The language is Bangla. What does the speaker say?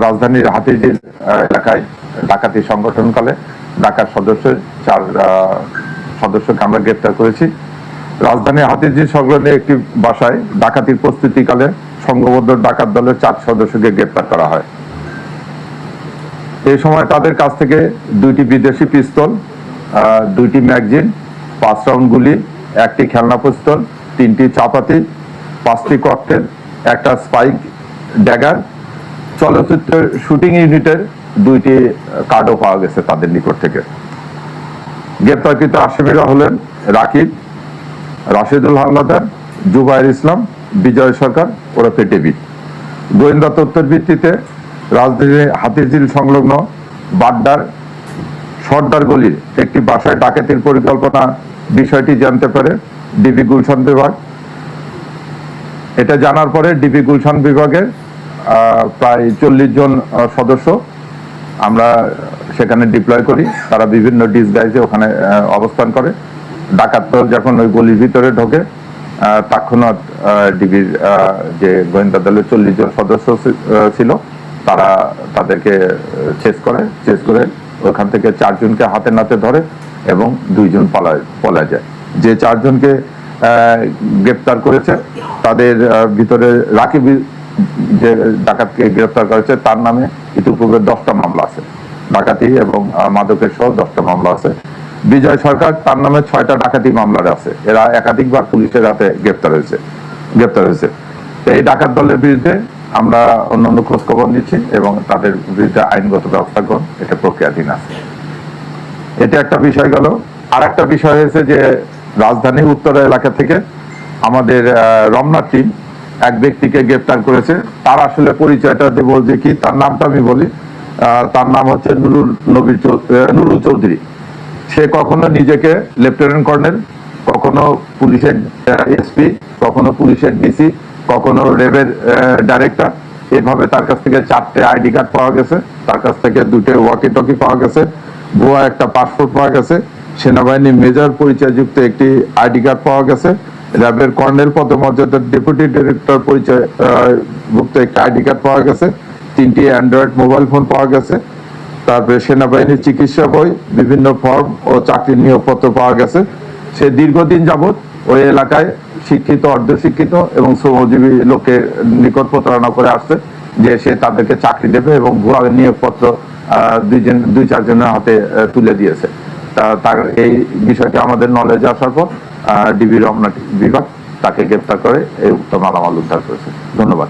রাজধানীর হাতিরঝিল এলাকায় ডাকাতি সংগঠনকালে ডাকাত চার সদস্যকে আমরা গ্রেপ্তার করেছি। রাজধানীর হাতিরঝিল সংলগ্ন একটি বাসায় ডাকাতির প্রস্তুতিকালে সংঘবদ্ধ ডাকাত দলের 4 সদস্যকে গ্রেপ্তার করা হয়। এই সময় তাদের কাছ থেকে 2টি বিদেশি পিস্তল, 2টি ম্যাগজিন, 5 রাউন্ড গুলি, 1টি খেলনা পিস্তল, 3টি চাপাতি, 5টি ককটেল, 1টা স্পাইক ড্যাগার, চলচ্চিত্রের শুটিং ইউনিটের 2টি কার্ডও পাওয়া গেছে তাদের নিকট থেকে। গ্রেপ্তারকৃত আসামিরা হলেন রাকিব, রাশেদুল হাওলাদার, জুবাইর ইসলাম, বিজয় সরকার ওরফে ডেভিড। গোয়েন্দা তথ্যের ভিত্তিতে রাজধানীর হাতিরঝিল সংলগ্ন বাড্ডার সর্দার গলির একটি বাসায় ডাকাতির পরিকল্পনা বিষয়টি জানতে পারে ডিবি গুলশান বিভাগ। এটা জানার পরে ডিবি গুলশান বিভাগের প্রায় 40 জন সদস্য আমরা সেখানে ডিপ্লয় করি। তারা বিভিন্ন ডিসগাইজে ওখানে অবস্থান করে। ডাকাত দল যখন ওই গলির ভিতরে ঢোকে তৎক্ষণাৎ ডিবির যে গোয়েন্দা দলের 40 জন সদস্য ছিল তারা তাদেরকে চেস করে ওখান থেকে 4 জনকে হাতে নাতে ধরে এবং 2 জন পলায় যায়। যে 4 জনকে গ্রেপ্তার করেছে তাদের ভিতরে রাকিব যে ডাকাতকে গ্রেপ্তার করেছে তার নামে ইতিপূর্বে 10টা মামলা আছে, ডাকাতি এবং মাদকের সহ 10টা মামলা আছে। বিজয় সরকার তার নামে 6টা ডাকাতি মামলার আছে। এরা একাধিকবার পুলিশের হাতে গ্রেপ্তার হয়েছে। এই ডাকাত দলের বিরুদ্ধে আমরা অন্যান্য খোঁজ খবর নিচ্ছি এবং তাদের বিরুদ্ধে আইনগত ব্যবস্থা গ্রহণ এটা প্রক্রিয়াধীন আছে। এটা একটা বিষয় গেল। আর একটা বিষয় হয়েছে যে রাজধানীর উত্তর এলাকা থেকে আমাদের রমনা টিম এক ব্যক্তিকে গ্রেপ্তার করেছে। তার আসলে পরিচয়টা দেবো যে কি, তার নামটা আমি বলি। তার নাম হচ্ছে নুরুল চৌধুরী। সে কখনো নিজেকে লেফটেন্যান্ট কর্নেল, কখনো পুলিশের এসপি, কখনো পুলিশের ডিসি, কখনো রেবের ডাইরেক্টর, এভাবে তার কাছ থেকে 4টে আইডি কার্ড পাওয়া গেছে, তার কাছ থেকে 2টে ওয়াকি টকি পাওয়া গেছে, ভুয়া একটা পাসপোর্ট পাওয়া গেছে, সেনাবাহিনী মেজর পরিচয়যুক্ত একটি আইডি কার্ড পাওয়া গেছে, র্যাবের কর্নেল পদমর্যাদার ডেপুটি ডিরেক্টর পরিচয় ভুক্ত একটা আইডি কার্ড পাওয়া গেছে, 3টি অ্যান্ড্রয়েড মোবাইল ফোন পাওয়া গেছে, তারপরে সেনাবাহিনীর চিকিৎসা বই, বিভিন্ন ফর্ম ও চাকরির নিয়োগপত্র পাওয়া গেছে। সে দীর্ঘদিন যাবৎ ওই এলাকায় শিক্ষিত, অর্ধশিক্ষিত এবং শ্রমজীবী লোকের নিকট প্রতারণা করে আসছে যে সে তাদেরকে চাকরি দেবে এবং ভুয়া নিয়োগপত্র 2-4 জনের হাতে তুলে দিয়েছে। তার এই বিষয়টি আমাদের নলেজে আসার পর ডিবি রমনা বিভাগ তাকে গ্রেপ্তার করে এই উক্ত মালামাল উদ্ধার করেছে। ধন্যবাদ।